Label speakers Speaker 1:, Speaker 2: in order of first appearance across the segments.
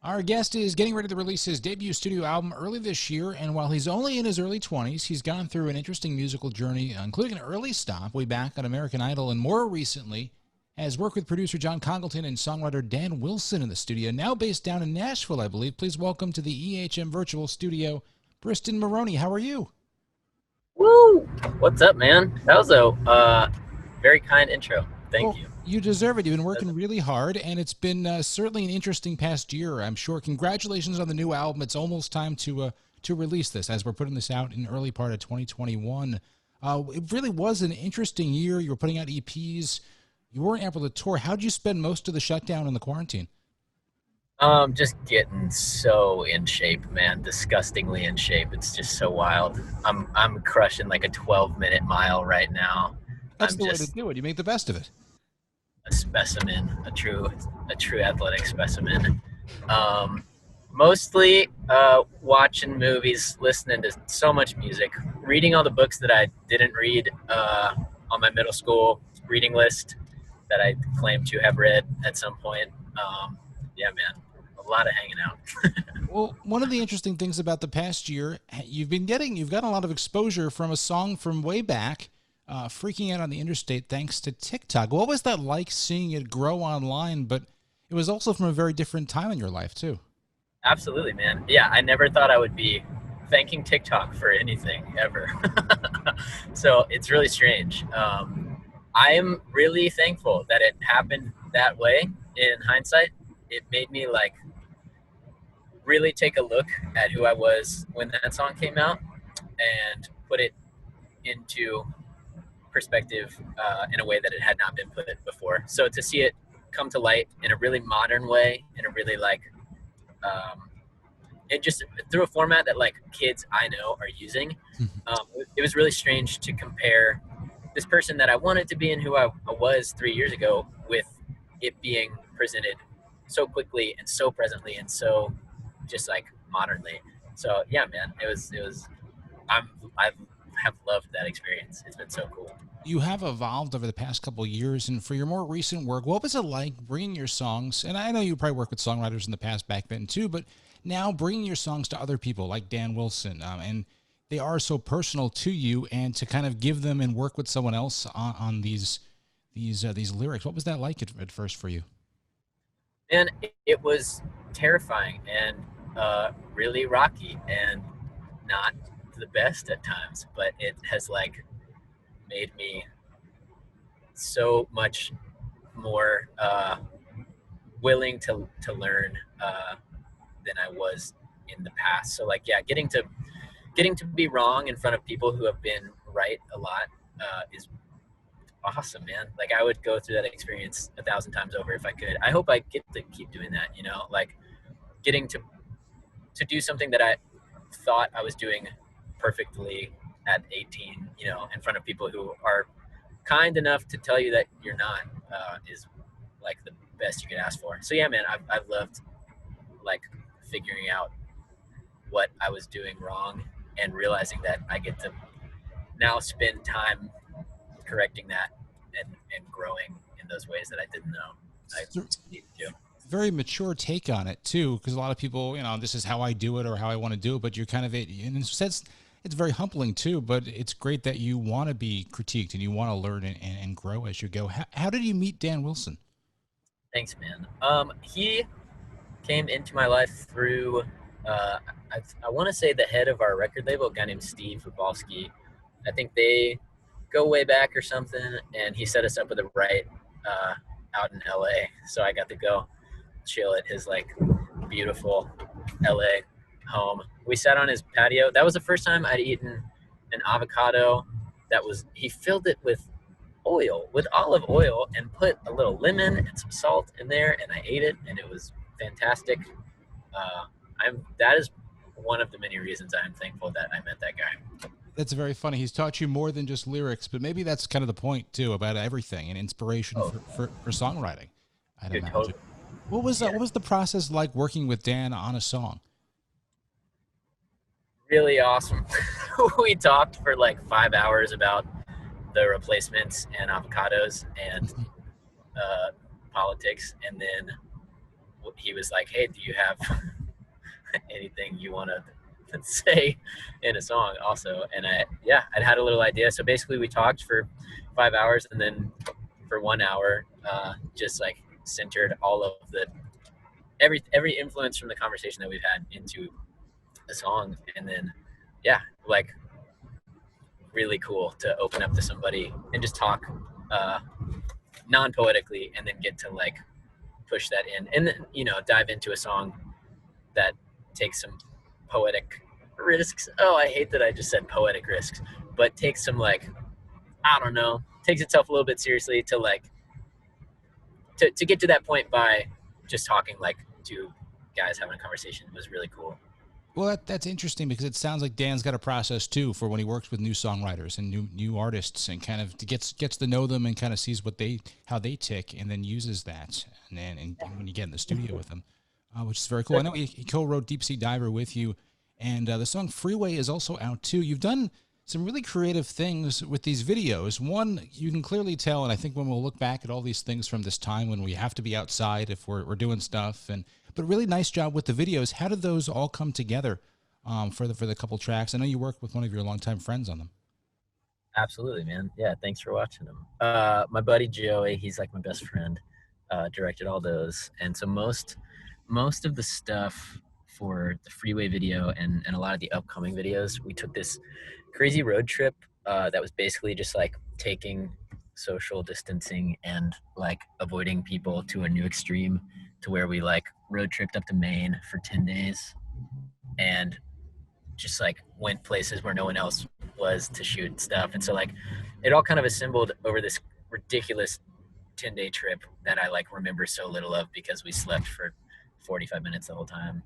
Speaker 1: Our guest is getting ready to release his debut studio album early this year, and while he's only in his early 20s, he's gone through an interesting musical journey, including an early stop way back on American Idol, and more recently has worked with producer John Congleton and songwriter Dan Wilson in the studio, now based down in Nashville, I believe. Please welcome to the EHM Virtual Studio, Briston Maroney. How are you?
Speaker 2: Woo! What's up, man? That was a very kind intro. Thank
Speaker 1: Well,
Speaker 2: you.
Speaker 1: you deserve it. You've been working really hard, and it's been certainly an interesting past year, I'm sure. Congratulations on the new album. It's almost time to release this, as we're putting this out in early part of 2021. It really was an interesting year. You were putting out EPs. You weren't able to tour. How did you spend most of the shutdown and the quarantine?
Speaker 2: Just getting so in shape, man. Disgustingly in shape. It's just so wild. I'm crushing like a 12-minute mile right now.
Speaker 1: That's
Speaker 2: I'm
Speaker 1: the way to
Speaker 2: just
Speaker 1: do it. You make the best of it.
Speaker 2: a specimen, a true athletic specimen. Um, Mostly watching movies, listening to so much music, reading all the books that I didn't read on my middle school reading list that I claim to have read at some point. Yeah, man, a lot of hanging out.
Speaker 1: Well, one of the interesting things about the past year, you've gotten a lot of exposure from a song from way back, freaking out on the interstate thanks to TikTok. What was that like seeing it grow online? But it was also from a very different time in your life too.
Speaker 2: Absolutely, man. Yeah, I never thought I would be thanking TikTok for anything ever. So it's really strange. I'm really thankful that it happened that way. In hindsight, it made me like really take a look at who I was when that song came out and put it into perspective in a way that it had not been put before. So to see it come to light in a really modern way, in a really like um, it just through a format that like kids I know are using. It was really strange to compare this person that I wanted to be and who I was 3 years ago with it being presented so quickly and so presently and so just like modernly. So yeah, man, it was. I have loved that experience. It's been so cool.
Speaker 1: You have evolved over the past couple of years, and for your more recent work, what was it like bringing your songs? And I know you probably worked with songwriters in the past back then too, but now bringing your songs to other people like Dan Wilson, and they are so personal to you, and to kind of give them and work with someone else on these lyrics. What was that like at first for you?
Speaker 2: And it was terrifying and really rocky and not the best at times, but it has like made me so much more willing to learn than I was in the past. So like yeah, getting to be wrong in front of people who have been right a lot is awesome, man. Like I would go through that experience 1,000 times over if I could. I hope I get to keep doing that. Like getting to do something that I thought I was doing perfectly at 18. In front of people who are kind enough to tell you that you're not is like the best you could ask for. So yeah, man, I've loved like figuring out what I was doing wrong and realizing that I get to now spend time correcting that and growing in those ways that I didn't know I needed to.
Speaker 1: Very mature take on it too, because a lot of people, this is how I do it or how I want to do it, but you're kind of it in a sense. It's very humbling too, but it's great that you want to be critiqued and you want to learn and grow as you go. How did you meet Dan Wilson?
Speaker 2: Thanks, man. He came into my life through I want to say the head of our record label, a guy named Steve Fabalski. I think they go way back or something, and he set us up with a right out in LA. So I got to go chill at his like beautiful LA home. We sat on his patio. That was the first time I'd eaten an avocado he filled it with olive oil, and put a little lemon and some salt in there, and I ate it, and it was fantastic. That is one of the many reasons I'm thankful that I met that guy.
Speaker 1: That's very funny. He's taught you more than just lyrics, but maybe that's kind of the point too about everything and inspiration
Speaker 2: Oh,
Speaker 1: for songwriting. I'd
Speaker 2: dude,
Speaker 1: imagine.
Speaker 2: totally.
Speaker 1: What
Speaker 2: Yeah,
Speaker 1: was the process like working with Dan on a song?
Speaker 2: really awesome. We talked for like 5 hours about the replacements and avocados and politics, and then he was like, hey, do you have anything you want to say in a song also? And I'd had a little idea. So basically we talked for 5 hours, and then for 1 hour, just like centered all of the, every influence from the conversation that we've had into a song. And then, yeah, like really cool to open up to somebody and just talk non-poetically, and then get to like push that in, and then, dive into a song that takes some poetic risks. Oh, I hate that I just said poetic risks, but takes some, like, I don't know, takes itself a little bit seriously to like to get to that point by just talking like two guys having a conversation was really cool.
Speaker 1: Well, that's interesting because it sounds like Dan's got a process too for when he works with new songwriters and new artists, and kind of gets to know them and kind of sees how they tick, and then uses that. And then when you get in the studio with them, which is very cool. I know he co-wrote Deep Sea Diver with you, and the song Freeway is also out too. You've done some really creative things with these videos. One, you can clearly tell, and I think when we'll look back at all these things from this time when we have to be outside if we're doing stuff, but really nice job with the videos. How did those all come together for the couple tracks? I know you worked with one of your longtime friends on them.
Speaker 2: Absolutely, man. Yeah, thanks for watching them. My buddy Joey, he's like my best friend, directed all those. And so most of the stuff for the Freeway video and a lot of the upcoming videos, we took this crazy road trip that was basically just like taking social distancing and like avoiding people to a new extreme, to where we like road tripped up to Maine for 10 days and just like went places where no one else was to shoot stuff. And so like it all kind of assembled over this ridiculous 10-day trip that I like remember so little of because we slept for 45 minutes the whole time.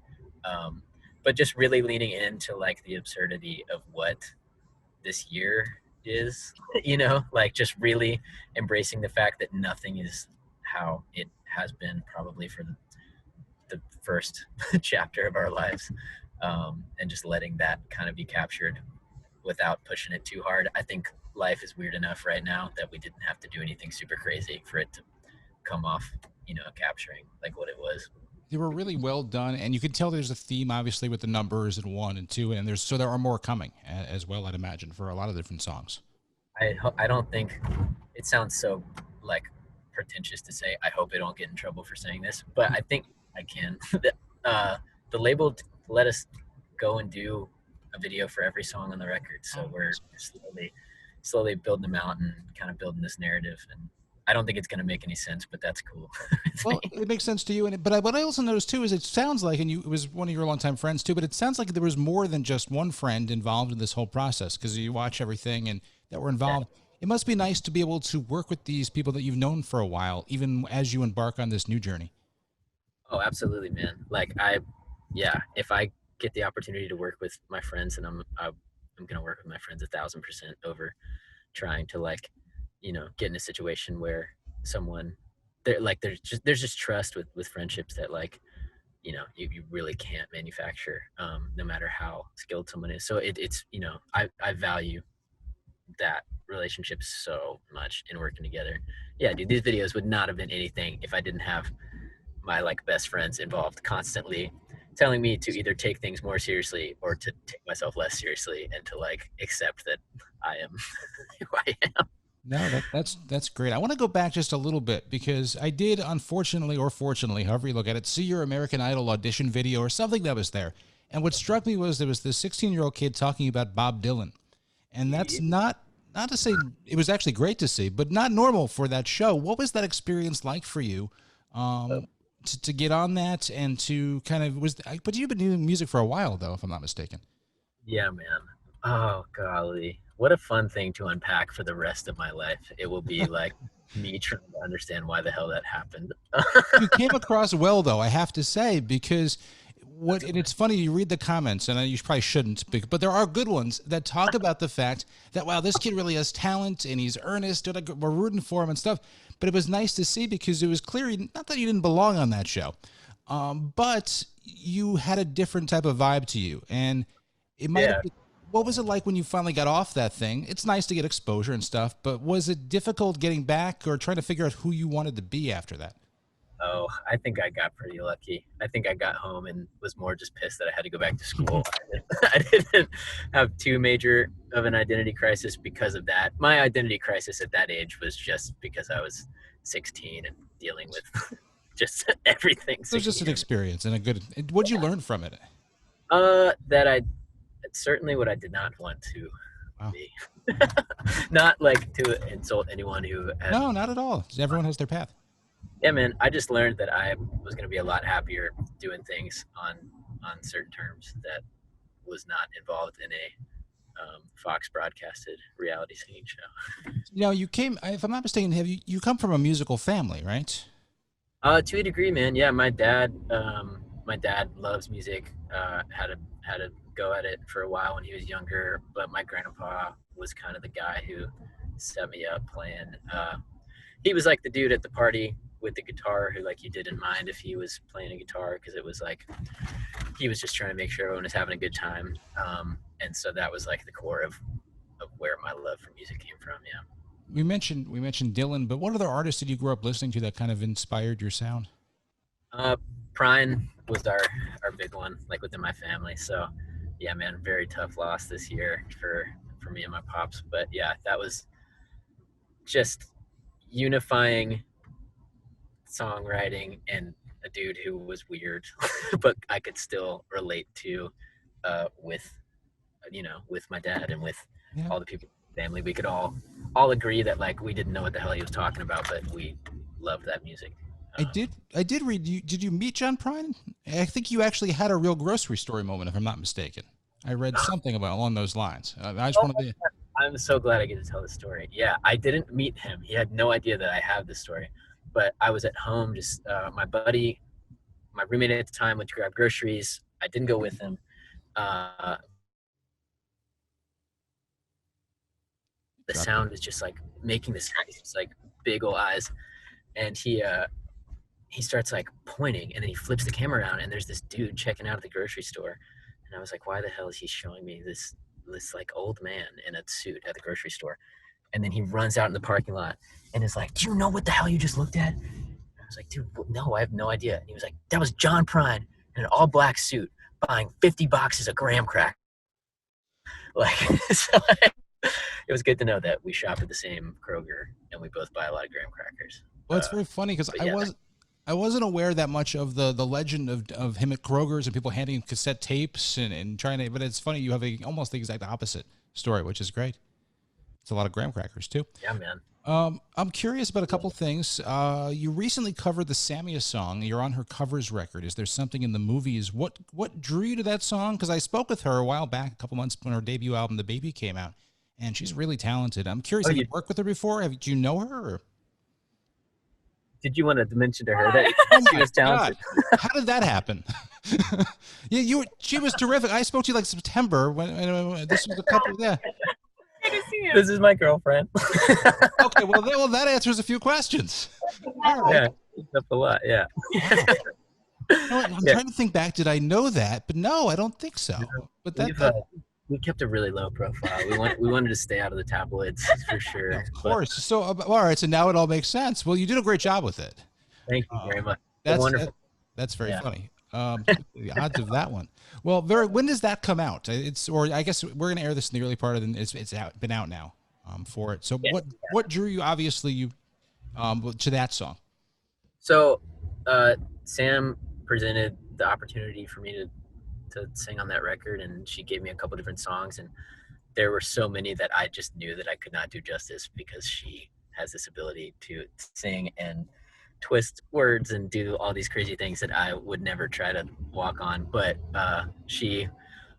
Speaker 2: But just really leaning into like the absurdity of what this year is, like just really embracing the fact that nothing is how it has been probably for the first chapter of our lives, and just letting that kind of be captured without pushing it too hard. I think life is weird enough right now that we didn't have to do anything super crazy for it to come off, capturing like what it was.
Speaker 1: They were really well done, and you can tell there's a theme, obviously, with the numbers in 1 and 2, and there are more coming as well, I'd imagine, for a lot of different songs.
Speaker 2: I don't think it sounds so like pretentious to say. I hope I don't get in trouble for saying this, but I think I can. The label let us go and do a video for every song on the record, so we're slowly building them out and kind of building this narrative. And I don't think it's going to make any sense, but that's cool.
Speaker 1: Well, it makes sense to you. But what I also noticed too is it sounds like, and it was one of your longtime friends too, but it sounds like there was more than just one friend involved in this whole process, because you watch everything and that were involved. Yeah. It must be nice to be able to work with these people that you've known for a while, even as you embark on this new journey.
Speaker 2: Oh, absolutely, man. Like if I get the opportunity to work with my friends, and I'm going to work with my friends 1,000% over trying to like, get in a situation where someone there's just trust with friendships that like, you really can't manufacture, no matter how skilled someone is. So it's, I value that relationship so much in working together. Yeah, dude, these videos would not have been anything if I didn't have my like best friends involved constantly telling me to either take things more seriously or to take myself less seriously, and to like accept that I am who I am.
Speaker 1: No, that's great. I want to go back just a little bit, because I did, unfortunately or fortunately, however you look at it, see your American Idol audition video or something that was there. And what struck me was there was this 16-year-old kid talking about Bob Dylan. And that's not to say it was actually great to see, but not normal for that show. What was that experience like for you, to get on that and to kind of but you've been doing music for a while though, if I'm not mistaken.
Speaker 2: Yeah, man. Oh, golly. What a fun thing to unpack for the rest of my life. It will be like me trying to understand why the hell that happened.
Speaker 1: You came across well, though, I have to say, because and it's funny, you read the comments, and you probably shouldn't, but there are good ones that talk about the fact that, wow, this kid really has talent, and he's earnest, we're rooting for him and stuff. But it was nice to see, because it was clear, not that you didn't belong on that show, but you had a different type of vibe to you. And it might have been, what was it like when you finally got off that thing? It's nice to get exposure and stuff, but was it difficult getting back or trying to figure out who you wanted to be after that?
Speaker 2: Oh, I think I got pretty lucky. I think I got home and was more just pissed that I had to go back to school. I didn't have too major of an identity crisis because of that. My identity crisis at that age was just because I was 16 and dealing with just everything.
Speaker 1: It was just an experience and a good. What'd you learn from it?
Speaker 2: That I certainly what I did not want to
Speaker 1: Wow.
Speaker 2: be. Not like to insult anyone who had.
Speaker 1: No, not at all. Everyone has their path.
Speaker 2: Yeah, man. I just learned that I was going to be a lot happier doing things on certain terms that was not involved in a Fox broadcasted reality singing show.
Speaker 1: You know, you came. If I'm not mistaken, have you come from a musical family, right?
Speaker 2: To a degree, man. Yeah, my dad loves music. Had a go at it for a while when he was younger, but my grandpa was kind of the guy who set me up playing. He was like the dude at the party with the guitar who like you didn't mind if he was playing a guitar because it was like he was just trying to make sure everyone was having a good time. And so that was like the core of where my love for music came from. Yeah.
Speaker 1: We mentioned Dylan, but what other artists did you grow up listening to that kind of inspired your sound?
Speaker 2: Prine was our big one, like within my family. So yeah, man, very tough loss this year for me and my pops. But yeah, that was just unifying songwriting and a dude who was weird, but I could still relate to with my dad and with all the people in the family. We could all agree that like we didn't know what the hell he was talking about, but we loved that music.
Speaker 1: I did read. Did you meet John Prine? I think you actually had a real grocery store moment, if I'm not mistaken. I read something along those lines. I just wanted to.
Speaker 2: I'm so glad I get to tell this story. Yeah, I didn't meet him. He had no idea that I have this story. But I was at home, just my buddy, my roommate at the time went to grab groceries. I didn't go with him. The sound is just like making this just like big old eyes. And he starts like pointing and then he flips the camera around and there's this dude checking out at the grocery store. And I was like, why the hell is he showing me this like old man in a suit at the grocery store? And then he runs out in the parking lot and is like, do you know what the hell you just looked at? And I was like, dude, no, I have no idea. And he was like, that was John Prine in an all black suit buying 50 boxes of graham crack. Like, so it was good to know that we shop at the same Kroger and we both buy a lot of graham crackers.
Speaker 1: Well, it's very funny because I wasn't aware that much of the legend of him at Kroger's and people handing him cassette tapes and trying to, but it's funny, you have almost the exact opposite story, which is great. It's a lot of graham crackers too.
Speaker 2: Yeah, man.
Speaker 1: I'm curious about a couple things. You recently covered the Samia song. You're on her covers record. Is there something in the movies? What drew you to that song? Because I spoke with her a while back, a couple months when her debut album, The Baby, came out, and she's really talented. I'm curious, have you worked with her before? Do you know her? Or?
Speaker 2: Did you want to mention to her that she was talented?
Speaker 1: God. How did that happen? Yeah, she was terrific. I spoke to you like September when this was a couple. Yeah.
Speaker 2: This is my girlfriend.
Speaker 1: Okay, well, that answers a few questions. All right.
Speaker 2: Yeah, it's up a lot. Yeah.
Speaker 1: I'm trying to think back. Did I know that? But no, I don't think so. But
Speaker 2: we kept a really low profile. We wanted to stay out of the tabloids for sure.
Speaker 1: Of course. So all right. So now it all makes sense. Well, you did a great job with it.
Speaker 2: Thank you very much.
Speaker 1: That's wonderful. That's very funny. The odds of that one. Well, when does that come out? Or I guess we're going to air this in the early part of it's been out now for it. So what drew you, obviously, to that song?
Speaker 2: So Sam presented the opportunity for me to sing on that record, and she gave me a couple different songs, and there were so many that I just knew that I could not do justice because she has this ability to sing and twist words and do all these crazy things that I would never try to walk on. But she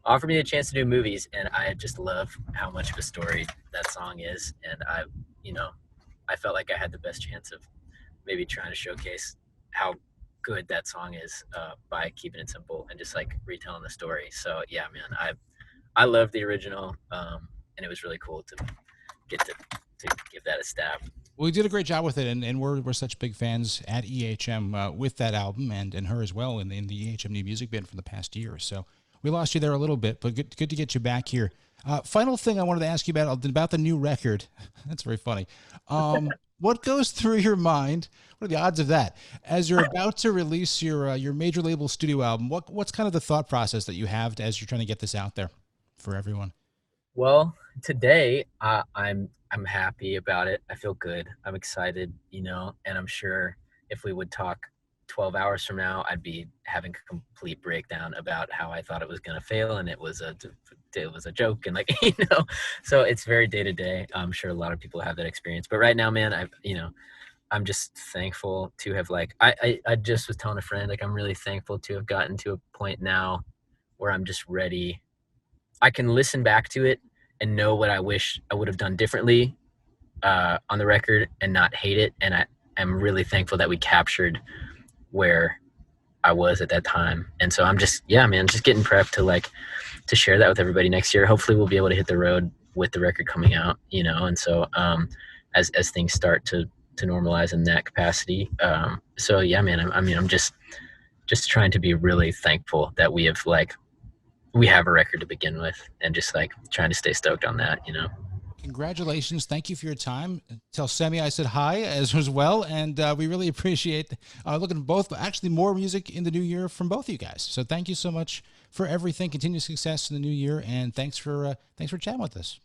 Speaker 2: offered me a chance to do movies, and I just love how much of a story that song is. And I felt like I had the best chance of maybe trying to showcase how good that song is by keeping it simple and just like retelling the story. So yeah, man, I love the original, and it was really cool to get to give that a stab.
Speaker 1: Well, we did a great job with it, and we're such big fans at EHM with that album and her as well in the EHM New Music Band for the past year. So we lost you there a little bit, but good to get you back here. Final thing I wanted to ask you about the new record. That's very funny. what goes through your mind? What are the odds of that? As you're about to release your major label studio album, what's kind of the thought process that you have as you're trying to get this out there for everyone?
Speaker 2: Well, today I'm happy about it. I feel good. I'm excited, you know, and I'm sure if we would talk 12 hours from now, I'd be having a complete breakdown about how I thought it was going to fail and it was a joke and like, you know, so it's very day to day. I'm sure a lot of people have that experience, but right now, man, I'm just thankful to have like, I just was telling a friend, like, I'm really thankful to have gotten to a point now where I'm just ready. I can listen back to it and know what I wish I would have done differently on the record and not hate it. And I am really thankful that we captured where I was at that time. And so I'm just, yeah, man, just getting prepped to like, to share that with everybody next year. Hopefully we'll be able to hit the road with the record coming out, you know? And so as things start to normalize in that capacity. So yeah, man, I'm just trying to be really thankful that we have a record to begin with and just like trying to stay stoked on that, you know?
Speaker 1: Congratulations. Thank you for your time. Tell Sammy I said hi as well. And we really appreciate looking at both, actually more music in the new year from both of you guys. So thank you so much for everything. Continued success in the new year. And thanks for chatting with us.